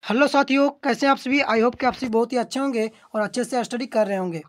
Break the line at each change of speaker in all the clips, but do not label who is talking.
Hello साथियों, कैसे हैं आप सभी। आई होप कि आप सभी बहुत ही अच्छे होंगे और अच्छे से स्टडी कर रहे होंगे।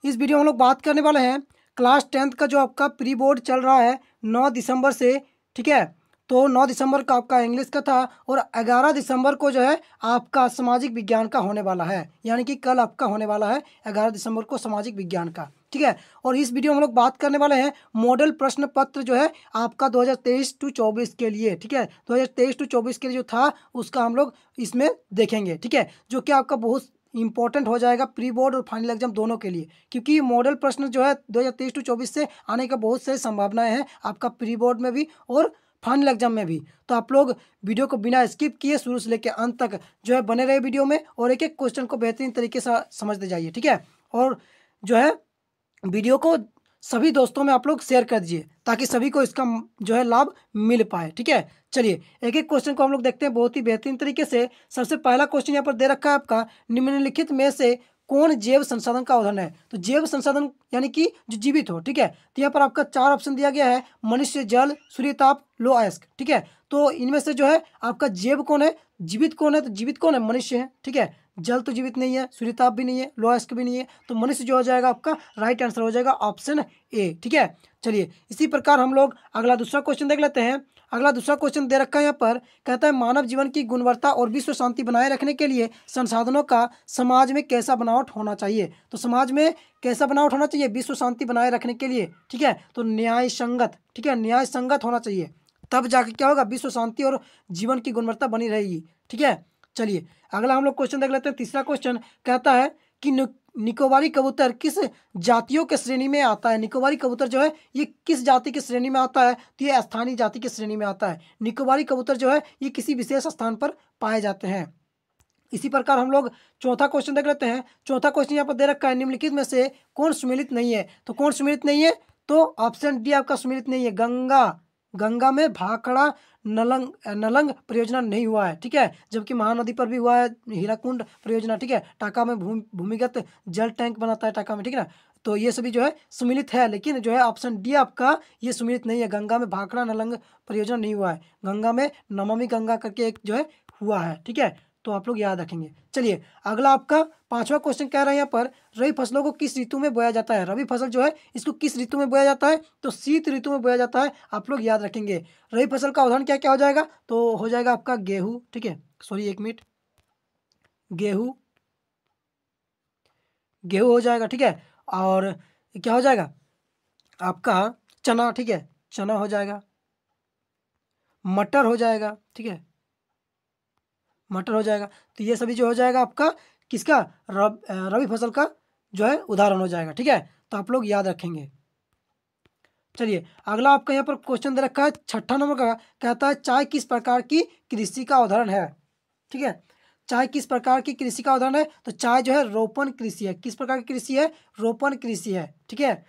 इस वीडियो में हम लोग बात करने वाले हैं क्लास 10th का जो आपका प्री बोर्ड चल रहा है 9 दिसंबर से। ठीक है, तो 9 दिसंबर का आपका इंग्लिश का था और 11 दिसंबर को जो है आपका सामाजिक विज्ञान का होने वाला है, यानी कि कल आपका होने वाला है 11 दिसंबर को सामाजिक विज्ञान का। ठीक है, और इस वीडियो में हम लोग बात करने वाले हैं मॉडल प्रश्न पत्र जो है आपका 2023 टू 24 के लिए। ठीक है, 2023 टू 24 के लिए जो था उसका हम लोग इसमें देखेंगे। ठीक है, जो कि आपका बहुत इंपॉर्टेंट हो जाएगा प्री बोर्ड और फाइनल एग्जाम दोनों के लिए, क्योंकि मॉडल प्रश्न जो है 2023 टू 24 से आने का बहुत सारी संभावनाएं हैं आपका प्री बोर्ड में भी और फाइनल एग्जाम में भी। तो आप लोग वीडियो को बिना स्किप किए शुरू से लेकर अंत तक जो है बने रहे वीडियो में और एक एक क्वेश्चन को बेहतरीन तरीके से समझते जाइए। ठीक है, और जो है वीडियो को सभी दोस्तों में आप लोग शेयर कर दीजिए ताकि सभी को इसका जो है लाभ मिल पाए। ठीक है, चलिए एक एक क्वेश्चन को हम लोग देखते हैं बहुत ही बेहतरीन तरीके से। सबसे पहला क्वेश्चन यहाँ पर दे रखा है आपका, निम्नलिखित में से कौन जैव संसाधन का उदाहरण है। तो जैव संसाधन यानी कि जो जीवित हो। ठीक है, तो यहाँ पर आपका 4 ऑप्शन दिया गया है, मनुष्य, जल, सूर्यताप, लो अयस्क। ठीक है, तो इनमें से जो है आपका जैव कौन है, जीवित कौन है। तो जीवित कौन है, मनुष्य है। ठीक है, जल तो जीवित नहीं है, सूर्यताप भी नहीं है, लो अयस्क भी नहीं है, तो मनुष्य जो हो जाएगा आपका राइट आंसर हो जाएगा ऑप्शन ए। ठीक है, चलिए इसी प्रकार हम लोग अगला दूसरा क्वेश्चन देख लेते हैं। अगला दूसरा क्वेश्चन दे रखा है यहाँ पर, कहता है मानव जीवन की गुणवत्ता और विश्व शांति बनाए रखने के लिए संसाधनों का समाज में कैसा बनावट होना चाहिए। तो समाज में कैसा बनावट होना चाहिए विश्व शांति बनाए रखने के लिए। ठीक है, तो न्याय संगत। ठीक है, न्याय संगत होना चाहिए, तब जाके क्या होगा, विश्व शांति और जीवन की गुणवत्ता बनी रहेगी। ठीक है, चलिए अगला हम लोग क्वेश्चन देख लेते हैं। तीसरा क्वेश्चन कहता है कि निकोबारी कबूतर किस जातियों के श्रेणी में आता है। निकोबारी कबूतर जो है ये किस जाति की श्रेणी में आता है। तो ये स्थानीय जाति की श्रेणी में आता है। निकोबारी कबूतर जो है ये किसी विशेष स्थान पर पाए जाते हैं। इसी प्रकार हम लोग चौथा क्वेश्चन देख लेते हैं। चौथा क्वेश्चन यहाँ पर दे रखा है, निम्नलिखित में से कौन सुमेलित नहीं है। तो कौन सुमेलित नहीं है, तो ऑप्शन डी आपका सुमेलित नहीं है, गंगा। गंगा में भाखड़ा नलंग नलंग परियोजना नहीं हुआ है। ठीक है, जबकि महानदी पर भी हुआ है हीराकुंड परियोजना। ठीक है, टाका में भूमिगत जल टैंक बनाता है टाका में। ठीक है ना, तो ये सभी जो है सुमिलित है, लेकिन जो है ऑप्शन डी आपका ये सुमिलित नहीं है। गंगा में भाखड़ा नलंग परियोजना नहीं हुआ है, गंगा में नमामि गंगा करके एक जो है हुआ है। ठीक है, तो आप लोग याद रखेंगे। चलिए अगला आपका पांचवा क्वेश्चन कह रहा है यहाँ पर, रबी फसलों को किस ऋतु में बोया जाता है। रबी फसल जो है इसको किस ऋतु में बोया जाता है, तो शीत ऋतु में बोया जाता है। आप लोग याद रखेंगे। रबी फसल का उदाहरण क्या क्या हो जाएगा, तो हो जाएगा आपका गेहूं। ठीक है, सॉरी एक मिनट, गेहूं, गेहूं हो जाएगा। ठीक है, और क्या हो जाएगा आपका चना। ठीक है, चना हो जाएगा, मटर हो जाएगा। ठीक है, मटर हो जाएगा। तो ये सभी जो हो जाएगा आपका किसका, रबी फसल का जो है उदाहरण हो जाएगा। ठीक है, तो आप लोग याद रखेंगे। चलिए अगला आपका यहाँ पर क्वेश्चन दे रखा है, छठा नंबर का, कहता है चाय किस प्रकार की कृषि का उदाहरण है। ठीक है, चाय किस प्रकार की कृषि का उदाहरण है, तो चाय जो है रोपण कृषि है। किस प्रकार की कृषि है, रोपण कृषि है। ठीक है,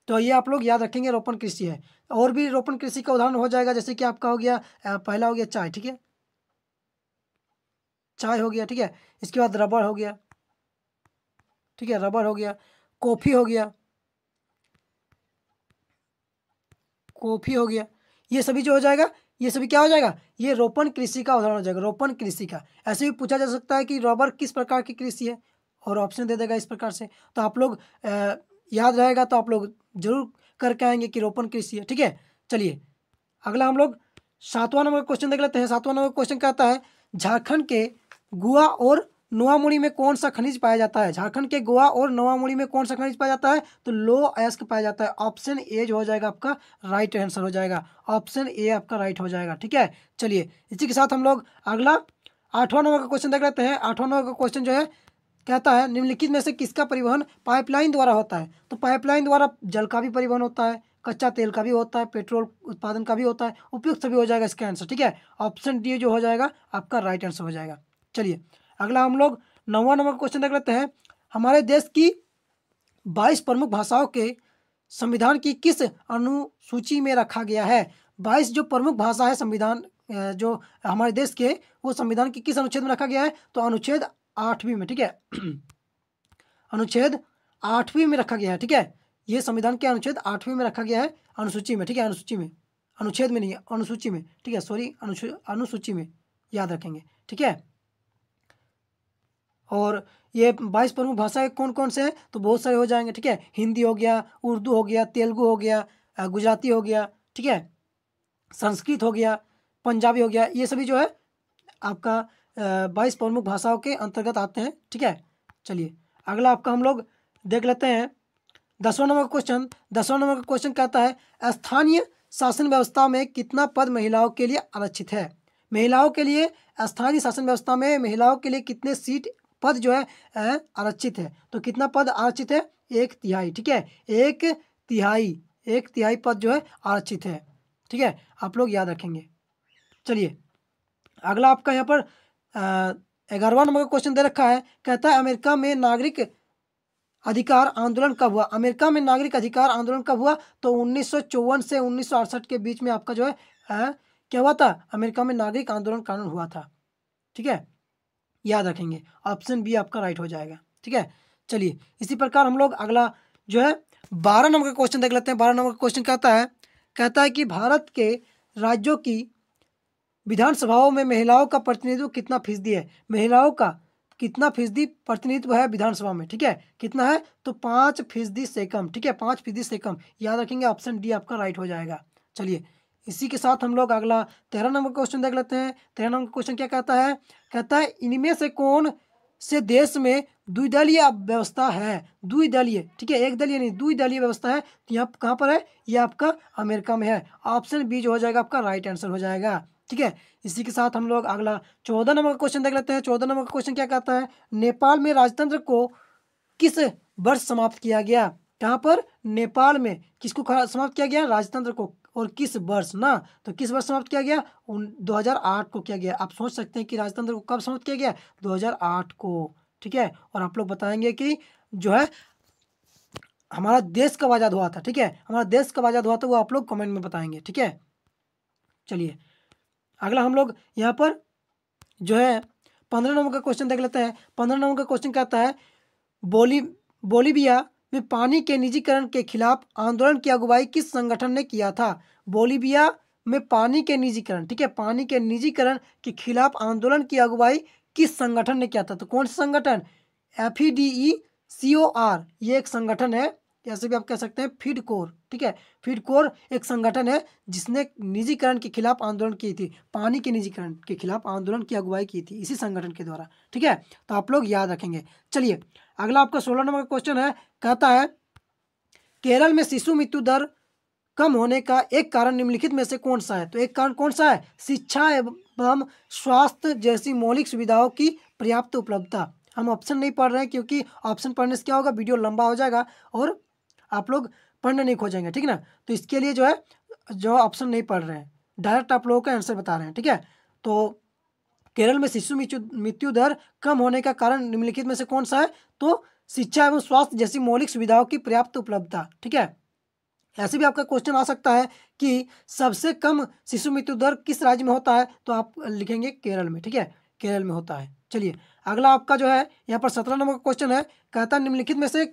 तो ये आप लोग याद रखेंगे, रोपण कृषि है। और भी रोपण कृषि का उदाहरण हो जाएगा, जैसे कि आपका हो गया पहला हो गया चाय। ठीक है, चाय हो गया। ठीक है, इसके बाद रबड़ हो गया। ठीक है, रबड़ हो गया, कॉफ़ी हो गया, कॉफ़ी हो गया। ये सभी जो हो जाएगा, ये सभी क्या हो जाएगा, ये रोपण कृषि का उदाहरण हो जाएगा, रोपण कृषि का। ऐसे भी पूछा जा सकता है कि रबर किस प्रकार की कृषि है, और ऑप्शन दे देगा इस प्रकार से। तो आप लोग याद रहेगा तो आप लोग जरूर करके आएंगे कि रोपण कृषि है। ठीक है, चलिए अगला हम लोग सातवां नंबर क्वेश्चन देख लेते हैं। सातवां नंबर क्वेश्चन कहता है, झारखंड के गुआ और नोआमुड़ी में कौन सा खनिज पाया जाता है। झारखंड के गोवा और नोआमुड़ी में कौन सा खनिज पाया जाता है, तो लो अयस्क पाया जाता है। ऑप्शन ए जो हो जाएगा आपका राइट आंसर हो जाएगा, ऑप्शन ए आपका राइट हो जाएगा। ठीक है, चलिए इसी के साथ हम लोग अगला आठवां नंबर का क्वेश्चन देख लेते हैं। आठवां नंबर का क्वेश्चन जो है कहता है, निम्नलिखित में से किसका परिवहन पाइपलाइन द्वारा होता है। तो पाइपलाइन द्वारा जल का भी परिवहन होता है, कच्चा तेल का भी होता है, पेट्रोल उत्पादन का भी होता है, उपयुक्त सभी हो जाएगा इसका आंसर। ठीक है, ऑप्शन डी जो हो जाएगा आपका राइट आंसर हो जाएगा। चलिए अगला हम लोग नौवां नंबर क्वेश्चन देख लेते हैं। हमारे देश की 22 प्रमुख भाषाओं के संविधान की किस अनुसूची में रखा गया है। 22 जो प्रमुख भाषा है संविधान जो हमारे देश के, वो संविधान की किस अनुच्छेद में रखा गया है, तो अनुच्छेद 8वीं में। ठीक है, अनुच्छेद 8वीं में रखा गया है। ठीक है, ये संविधान के अनुच्छेद 8वीं में रखा गया है, अनुसूची में। ठीक है, अनुसूची में, अनुच्छेद में नहीं है, अनुसूची में। ठीक है, सॉरी अनुसूची में, याद रखेंगे। ठीक है, और ये 22 प्रमुख भाषाएं कौन कौन से हैं, तो बहुत सारे हो जाएंगे, ठीक है। हिंदी हो गया, उर्दू हो गया, तेलुगु हो गया, गुजराती हो गया, ठीक है, संस्कृत हो गया, पंजाबी हो गया, ये सभी जो है आपका 22 प्रमुख भाषाओं के अंतर्गत आते हैं, ठीक है। चलिए अगला आपका हम लोग देख लेते हैं 10वां नंबर का क्वेश्चन। 10वां नंबर का क्वेश्चन कहता है स्थानीय शासन व्यवस्था में कितना पद महिलाओं के लिए आरक्षित है। महिलाओं के लिए स्थानीय शासन व्यवस्था में महिलाओं के लिए कितने सीट पद जो है आरक्षित है, तो कितना पद आरक्षित है, 1/3, ठीक है, 1/3 पद जो है आरक्षित है, ठीक है, आप लोग याद रखेंगे। चलिए अगला आपका यहाँ पर 11वां नंबर का क्वेश्चन दे रखा है, कहता है अमेरिका में नागरिक अधिकार आंदोलन कब हुआ। अमेरिका में नागरिक अधिकार आंदोलन कब हुआ, तो 1954 से 1968 के बीच में आपका जो है क्या हुआ था, अमेरिका में नागरिक आंदोलन कानून हुआ था, ठीक है, याद रखेंगे। ऑप्शन बी आपका राइट हो जाएगा, ठीक है। चलिए इसी प्रकार हम लोग अगला जो है 12 नंबर का क्वेश्चन देख लेते हैं। 12 नंबर का क्वेश्चन कहता है कि भारत के राज्यों की विधानसभाओं में महिलाओं का प्रतिनिधित्व कितना फीसदी है। महिलाओं का कितना फीसदी प्रतिनिधित्व है विधानसभा में, ठीक है, कितना है, तो 5% से कम, ठीक है, 5% से कम, याद रखेंगे। ऑप्शन डी आपका राइट हो जाएगा। चलिए इसी के साथ हम लोग अगला 13 नंबर क्वेश्चन देख लेते हैं। 13 नंबर क्वेश्चन क्या कहता है इनमें से कौन से देश में द्विदलीय व्यवस्था है। द्विदलीय, ठीक है, एक दलीय नहीं, द्विदलीय व्यवस्था है, तो यहाँ कहाँ पर है, ये आपका अमेरिका में है। ऑप्शन बी जो हो जाएगा आपका राइट आंसर हो जाएगा, ठीक है। इसी के साथ हम लोग अगला 14 नंबर का क्वेश्चन देख लेते हैं। 14 नंबर का क्वेश्चन क्या कहता है, नेपाल में राजतंत्र को किस वर्ष समाप्त किया गया। कहाँ पर, नेपाल में किसको समाप्त किया गया, राजतंत्र को, और किस वर्ष ना, तो किस वर्ष समाप्त किया गया, 2008 को किया गया। आप सोच सकते हैं कि राजतंत्र को कब समाप्त किया गया, 2008 को, ठीक है। और आप लोग बताएंगे कि जो है हमारा देश कब आज़ाद हुआ था, ठीक है, हमारा देश कब आज़ाद हुआ था वो आप लोग कमेंट में बताएंगे, ठीक है। चलिए अगला हम लोग यहाँ पर जो है 15 नंबर का क्वेश्चन देख लेते हैं। 15 नंबर का क्वेश्चन कहता है बोलीविया में पानी के निजीकरण के खिलाफ आंदोलन की अगुवाई किस संगठन ने किया था। बोलीविया में पानी के निजीकरण, ठीक है, पानी के निजीकरण के खिलाफ आंदोलन की अगुवाई किस संगठन ने किया था, तो कौन सा संगठन, FEDECOR, ये एक संगठन है, ऐसे भी आप कह सकते हैं फीडकोर, ठीक है, फीडकोर एक संगठन है जिसने निजीकरण के खिलाफ आंदोलन की थी, पानी के निजीकरण के खिलाफ आंदोलन की अगुवाई की थी इसी संगठन के द्वारा, ठीक है, तो आप लोग याद रखेंगे। चलिए अगला आपका 16 नंबर का क्वेश्चन है, कहता है केरल में शिशु मृत्यु दर कम होने का एक कारण निम्नलिखित में से कौन सा है, तो एक कारण कौन सा है, शिक्षा एवं स्वास्थ्य जैसी मौलिक सुविधाओं की पर्याप्त उपलब्धता। हम ऑप्शन नहीं पढ़ रहे हैं क्योंकि ऑप्शन पढ़ने से क्या होगा, वीडियो लंबा हो जाएगा और आप लोग पढ़ने नहीं खोजेंगे, ठीक ना, तो इसके लिए जो है जो ऑप्शन नहीं पढ़ रहे हैं, डायरेक्ट आप लोगों का आंसर बता रहे हैं, ठीक है। तो केरल में शिशु मृत्यु दर कम होने का कारण निम्नलिखित में से कौन सा है, तो शिक्षा एवं स्वास्थ्य जैसी मौलिक सुविधाओं की पर्याप्त उपलब्धता, ठीक है। ऐसे भी आपका क्वेश्चन आ सकता है कि सबसे कम शिशु मृत्यु दर किस राज्य में होता है, तो आप लिखेंगे केरल में, ठीक है, केरल में होता है। चलिए अगला आपका जो है यहाँ पर 17 नंबर का क्वेश्चन है, कहता है निम्नलिखित में से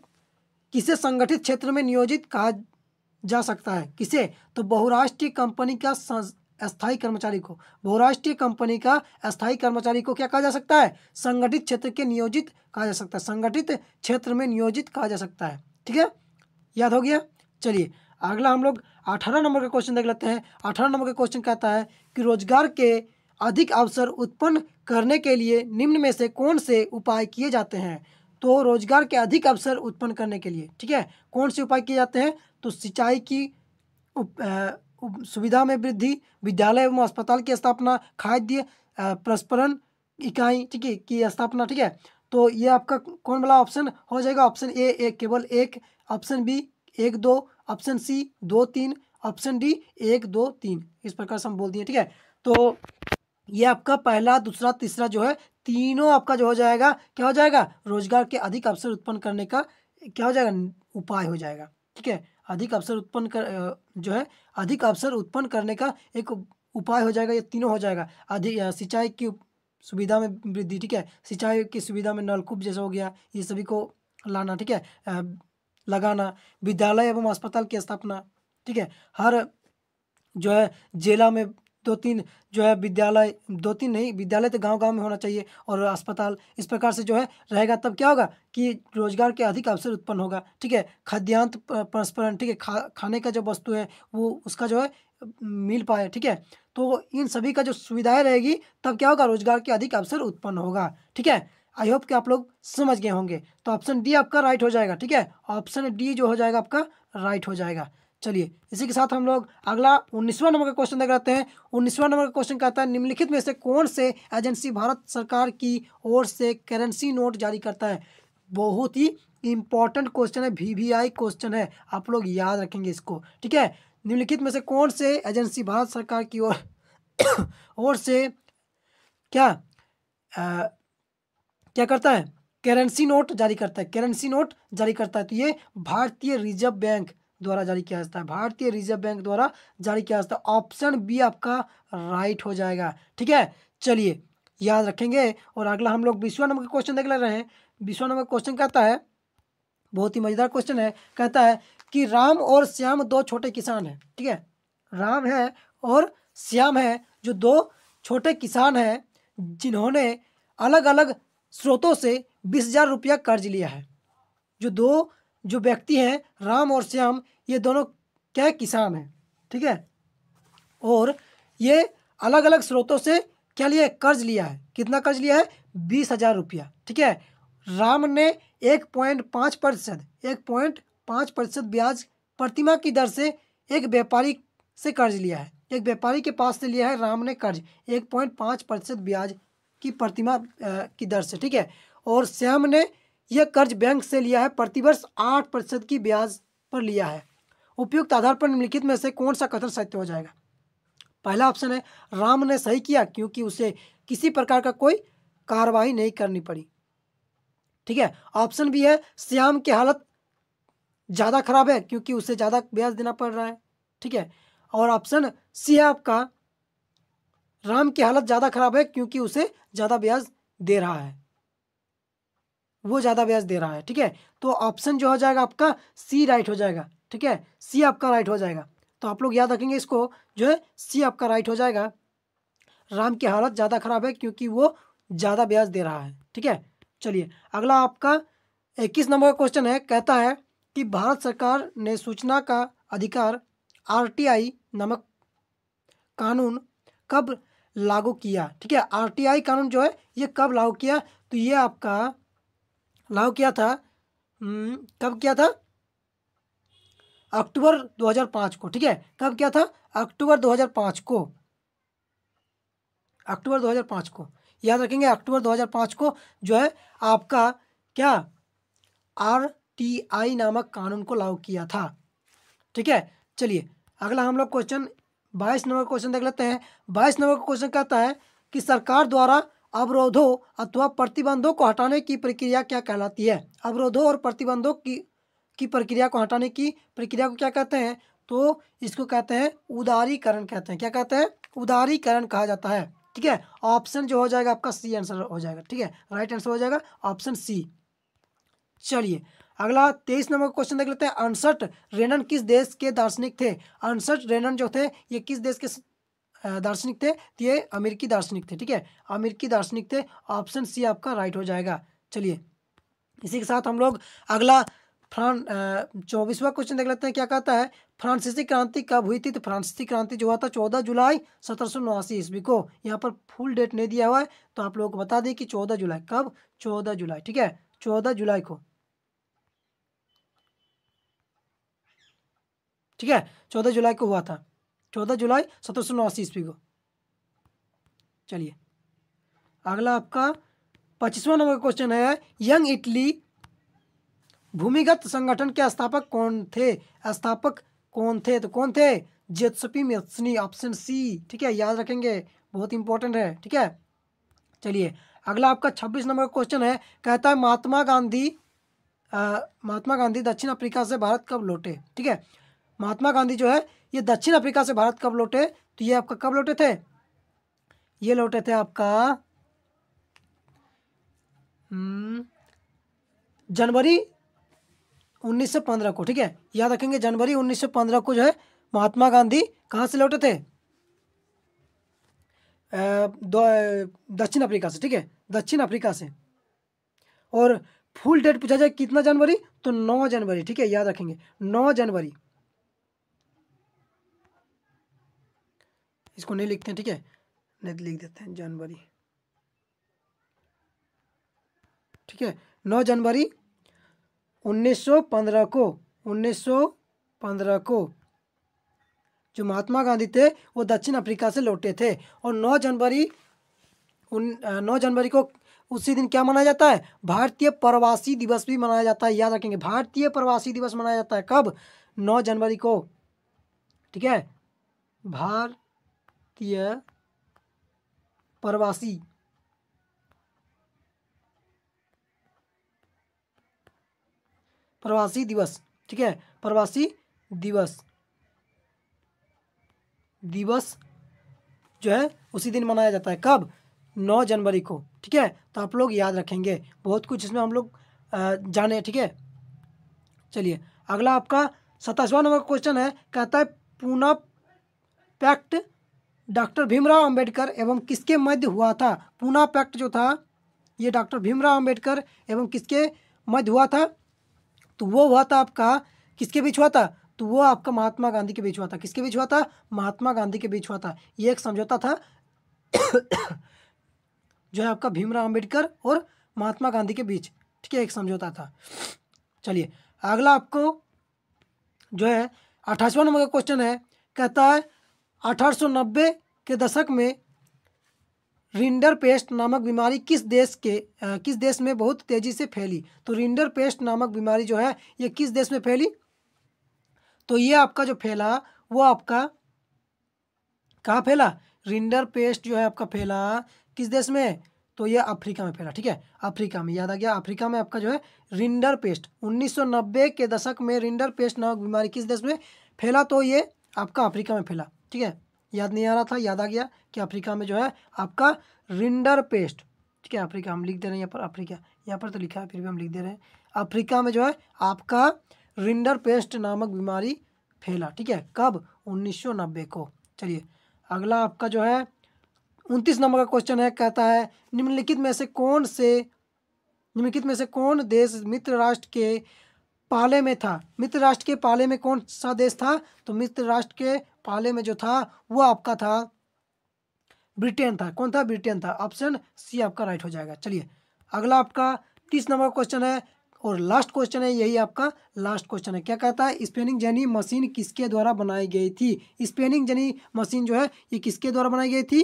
किसे संगठित क्षेत्र में नियोजित कहा जा सकता है, किसे, तो बहुराष्ट्रीय कंपनी का अस्थायी कर्मचारी को, बहुराष्ट्रीय कंपनी का अस्थायी कर्मचारी को क्या कहा जा सकता है, संगठित क्षेत्र के नियोजित कहा जा सकता है, संगठित क्षेत्र में नियोजित कहा जा सकता है, ठीक है, याद हो गया। चलिए अगला हम लोग 18 नंबर का क्वेश्चन देख लेते हैं। 18 नंबर का क्वेश्चन कहता है कि रोजगार के अधिक अवसर उत्पन्न करने के लिए निम्न में से कौन से उपाय किए जाते हैं, तो रोजगार के अधिक अवसर उत्पन्न करने के लिए, ठीक है, कौन से उपाय किए जाते हैं, तो सिंचाई की सुविधा में वृद्धि, विद्यालय एवं अस्पताल की स्थापना, खाद्य प्रसंस्करण इकाई, ठीक है, की स्थापना, ठीक है। तो ये आपका कौन वाला ऑप्शन हो जाएगा, ऑप्शन ए केवल एक, option B 1 2, option C 2 3, option D 1 2 3, इस प्रकार से हम बोल दिए, ठीक है। तो ये आपका पहला दूसरा तीसरा जो है तीनों आपका जो हो जाएगा, क्या हो जाएगा, रोजगार के अधिक अवसर उत्पन्न करने का क्या हो जाएगा, उपाय हो जाएगा, ठीक है, अधिक अवसर उत्पन्न कर जो है अधिक अवसर उत्पन्न करने का एक उपाय हो जाएगा, ये तीनों हो जाएगा। अधिक सिंचाई की सुविधा में वृद्धि, ठीक है, सिंचाई की सुविधा में नलकूप जैसा हो गया, ये सभी को लाना, ठीक है, लगाना, विद्यालय एवं अस्पताल की स्थापना, ठीक है, हर जो है जिला में दो तीन जो है विद्यालय, दो तीन नहीं, विद्यालय तो गांव गांव में होना चाहिए, और अस्पताल, इस प्रकार से जो है रहेगा, तब क्या होगा कि रोजगार के अधिक अवसर उत्पन्न होगा। ठीक है, खाद्यान्न प्रसंस्करण, ठीक है, खाने का जो वस्तु है वो उसका जो है मिल पाए। ठीक है, तो इन सभी का जो सुविधाएं रहेगी तब क्या होगा, रोजगार के अधिक अवसर उत्पन्न होगा। ठीक है, आई होप कि आप लोग समझ गए होंगे। तो ऑप्शन डी आपका राइट हो जाएगा। ठीक है, ऑप्शन डी जो हो जाएगा आपका राइट हो जाएगा। चलिए, इसी के साथ हम लोग अगला 19वां नंबर का क्वेश्चन देख लेते हैं। 19वां नंबर का क्वेश्चन कहता है, निम्नलिखित में से कौन से एजेंसी भारत सरकार की ओर से करेंसी नोट जारी करता है। बहुत ही इंपॉर्टेंट क्वेश्चन है, वीवीआई क्वेश्चन है, आप लोग याद रखेंगे इसको। ठीक है, निम्नलिखित में से कौन से एजेंसी भारत सरकार की ओर से क्या क्या करता है, करेंसी नोट जारी करता है, करेंसी नोट जारी करता है। तो ये भारतीय रिजर्व बैंक द्वारा जारी किया जाता है, भारतीय रिजर्व बैंक द्वारा जारी किया जाता है। ऑप्शन बी आपका राइट हो जाएगा। ठीक है, चलिए याद रखेंगे। और अगला हम लोग 20वां नंबर का क्वेश्चन देख ले रहे हैं। 20वां नंबर क्वेश्चन कहता है, बहुत ही मजेदार क्वेश्चन है, कहता है कि राम और श्याम दो छोटे किसान हैं। ठीक है, राम है और श्याम है, जो दो छोटे किसान हैं जिन्होंने अलग अलग स्रोतों से 20,000 रुपया कर्ज लिया है। जो व्यक्ति हैं राम और श्याम, ये दोनों क्या किसान हैं। ठीक है, और ये अलग अलग स्रोतों से क्या लिया है, कर्ज लिया है। कितना कर्ज लिया है, 20,000 रुपया। ठीक है, राम ने 1.5% ब्याज प्रतिमाह की दर से एक व्यापारी से कर्ज लिया है। एक व्यापारी के पास से लिया है राम ने कर्ज 1.5% ब्याज की प्रतिमाह की दर से। ठीक है, और श्याम ने यह कर्ज बैंक से लिया है, प्रतिवर्ष 8% की ब्याज पर लिया है। उपयुक्त आधार पर निम्नलिखित में से कौन सा कथन सत्य हो जाएगा। पहला ऑप्शन है, राम ने सही किया क्योंकि उसे किसी प्रकार का कोई कार्रवाई नहीं करनी पड़ी। ठीक है, ऑप्शन बी है, श्याम की हालत ज़्यादा खराब है क्योंकि उसे ज़्यादा ब्याज देना पड़ रहा है। ठीक है, और ऑप्शन सी है आपका, राम की हालत ज़्यादा खराब है क्योंकि उसे ज़्यादा ब्याज दे रहा है, वो ज़्यादा ब्याज दे रहा है। ठीक है, तो ऑप्शन जो हो जाएगा आपका सी राइट हो जाएगा। ठीक है, सी आपका राइट हो जाएगा। तो आप लोग याद रखेंगे इसको, जो है सी आपका राइट हो जाएगा। राम की हालत ज़्यादा खराब है क्योंकि वो ज़्यादा ब्याज दे रहा है। ठीक है, चलिए अगला आपका 21 नंबर का क्वेश्चन है, कहता है कि भारत सरकार ने सूचना का अधिकार आरटीआई नामक कानून कब लागू किया। ठीक है, आरटीआई कानून जो है ये कब लागू किया, तो ये आपका लागू किया था, कब किया था, अक्टूबर 2005 को। ठीक है, कब किया था, अक्टूबर 2005 को, अक्टूबर 2005 को याद रखेंगे। अक्टूबर 2005 को जो है आपका क्या, आरटीआई नामक कानून को लागू किया था। ठीक है, चलिए अगला हम लोग क्वेश्चन 22 नंबर क्वेश्चन देख लेते हैं। 22 नंबर का क्वेश्चन कहता है कि सरकार द्वारा अवरोधों अथवा प्रतिबंधों को हटाने की प्रक्रिया क्या कहलाती है। अवरोधों और प्रतिबंधों की प्रक्रिया को हटाने की प्रक्रिया को क्या कहते हैं, तो इसको कहते हैं उदारीकरण कहते हैं। क्या कहते हैं, उदारीकरण कहा जाता है। ठीक है, ऑप्शन जो हो जाएगा आपका सी आंसर हो जाएगा। ठीक है, राइट आंसर हो जाएगा ऑप्शन सी। चलिए अगला 23 नंबर क्वेश्चन देख लेते हैं। अर्नस्ट रेनन किस देश के दार्शनिक थे। अर्नस्ट रेनन जो थे ये किस देश के दार्शनिक थे, तो ये अमेरिकी दार्शनिक थे। ठीक है, अमेरिकी दार्शनिक थे, ऑप्शन सी आपका राइट हो जाएगा। चलिए इसी के साथ हम लोग अगला 24वां क्वेश्चन देख लेते हैं। क्या कहता है, फ्रांसीसी क्रांति कब हुई थी, तो फ्रांसीसी क्रांति जो हुआ था 14 जुलाई 1789 ईस्वी को। यहाँ पर फुल डेट नहीं दिया हुआ है, तो आप लोगों को बता दें कि 14 जुलाई, कब, 14 जुलाई। ठीक है, 14 जुलाई को। ठीक है, 14 जुलाई को हुआ था, 14 जुलाई 1789 ईस्वी को। चलिए अगला आपका 25वां नंबर क्वेश्चन है, यंग इटली भूमिगत संगठन के स्थापक कौन थे। स्थापक कौन थे, तो कौन थे, जेत्सपी मेस्नी, ऑप्शन सी। ठीक है, याद रखेंगे, बहुत इंपॉर्टेंट है। ठीक है, चलिए अगला आपका 26 नंबर क्वेश्चन है, कहता है महात्मा गांधी दक्षिण अफ्रीका से भारत कब लौटे। ठीक है, महात्मा गांधी जो है ये दक्षिण अफ्रीका से भारत कब लौटे, तो ये आपका कब लौटे थे, ये लौटे थे आपका जनवरी 1915 को। ठीक है, याद रखेंगे जनवरी 1915 को जो है महात्मा गांधी कहाँ से लौटे थे, दक्षिण अफ्रीका से, ठीक है, दक्षिण अफ्रीका से। और फुल डेट पूछा जाए कितना जनवरी, तो 9 जनवरी, ठीक है, याद रखेंगे 9 जनवरी। इसको नहीं लिखते हैं, ठीक है, नहीं लिख देते हैं जनवरी, ठीक है। 9 जनवरी 1915 को, 1915 को जो महात्मा गांधी थे वो दक्षिण अफ्रीका से लौटे थे। और 9 जनवरी 9 जनवरी को उसी दिन क्या मनाया जाता है, भारतीय प्रवासी दिवस भी मनाया जाता है, याद रखेंगे भारतीय प्रवासी दिवस मनाया जाता है कब, 9 जनवरी को, ठीक है। भारतीय प्रवासी प्रवासी दिवस, ठीक है, प्रवासी दिवस दिवस जो है उसी दिन मनाया जाता है कब, 9 जनवरी को, ठीक है। तो आप लोग याद रखेंगे, बहुत कुछ इसमें हम लोग जाने, ठीक है। चलिए अगला आपका 27वां नंबर क्वेश्चन है, कहता है पूना पैक्ट डॉक्टर भीमराव अंबेडकर एवं किसके मध्य हुआ था। पूना पैक्ट जो था ये डॉक्टर भीमराव अंबेडकर एवं किसके मध्य हुआ था, तो वो हुआ था आपका, किसके बीच हुआ था, तो वो आपका महात्मा गांधी के बीच हुआ था। किसके बीच हुआ था, महात्मा गांधी के बीच हुआ था। ये एक समझौता था जो है आपका भीमराव अंबेडकर और महात्मा गांधी के बीच, ठीक है, एक समझौता था। चलिए अगला आपको जो है 28वां नंबर का क्वेश्चन है, कहता है 1890 के दशक में रिंडरपेस्ट नामक बीमारी किस देश में बहुत तेजी से फैली। तो रिंडरपेस्ट नामक बीमारी जो है ये किस देश में फैली, तो ये आपका जो फैला वो आपका कहाँ फैला, रिंडरपेस्ट जो है आपका फैला किस देश में, तो ये अफ्रीका में फैला, ठीक है, अफ्रीका में, याद आ गया, अफ्रीका में आपका जो है रिंडरपेस्ट 1990 के दशक में रिंडरपेस्ट नामक बीमारी किस देश में फैला, तो ये आपका अफ्रीका में फैला, ठीक है। याद नहीं आ रहा था, याद आ गया कि अफ्रीका में जो है आपका रिंडरपेस्ट, ठीक है, अफ्रीका हम लिख दे रहे हैं यहाँ पर, अफ्रीका यहाँ पर तो लिखा है फिर भी हम लिख दे रहे हैं, अफ्रीका में जो है आपका रिंडरपेस्ट नामक बीमारी फैला, ठीक है, कब, 1990 को। चलिए अगला आपका जो है 29 नंबर का क्वेश्चन है, कहता है निम्नलिखित में से कौन देश मित्र राष्ट्र के पाले में था। मित्र राष्ट्र के पाले में कौन सा देश था, तो मित्र राष्ट्र के पाले में जो था वो आपका था ब्रिटेन था। कौन था, ब्रिटेन था। ऑप्शन सी आपका राइट हो जाएगा। चलिए अगला आपका 30 नंबर क्वेश्चन है और लास्ट क्वेश्चन है, यही आपका लास्ट क्वेश्चन है। क्या कहता है, स्पेनिंग जनी मशीन किसके द्वारा बनाई गई थी। स्पेनिंग जनी मशीन जो है ये किसके द्वारा बनाई गई थी,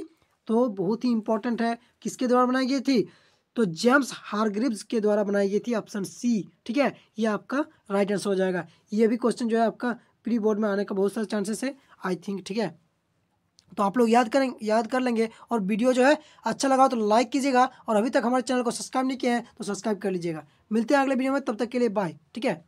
तो बहुत ही इंपॉर्टेंट है, किसके द्वारा बनाई गई थी, तो जेम्स हारग्रीव्स के द्वारा बनाई गई थी, ऑप्शन सी, ठीक है, ये आपका राइट आंसर हो जाएगा। ये भी क्वेश्चन जो है आपका प्री बोर्ड में आने का बहुत सारे चांसेस है आई थिंक, ठीक है। तो आप लोग याद कर लेंगे। और वीडियो जो है अच्छा लगा तो लाइक कीजिएगा, और अभी तक हमारे चैनल को सब्सक्राइब नहीं किया है तो सब्सक्राइब कर लीजिएगा। मिलते हैं अगले वीडियो में, तब तक के लिए बाय, ठीक है।